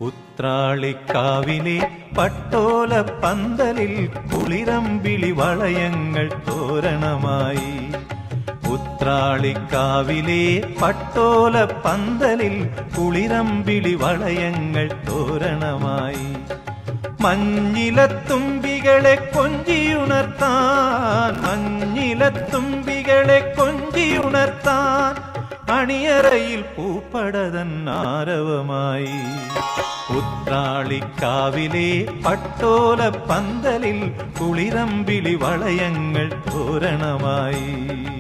ഉത്രാളിക്കാവിലെ പട്ടോല പന്തലിൽ കുളിരമ്പിളി വളയങ്ങൾ തോരണമായി. ഉത്രാളിക്കാവിലെ പട്ടോല പന്തലിൽ കുളിരമ്പിളി വളയങ്ങൾ തോരണമായി. മഞ്ഞിലത്തുമ്പികളെ കൊഞ്ചിയുണർത്താൻ, മഞ്ഞിലത്തുമ്പികളെ കൊഞ്ചിയുണർത്താൻ അണിയറയിൽ പൂപ്പടതൻ ആരവമായി. ഉത്രാളിക്കാവിലെ പട്ടോല പന്തലിൽ കുളിരമ്പിളി വളയങ്ങൾ തോരണമായി.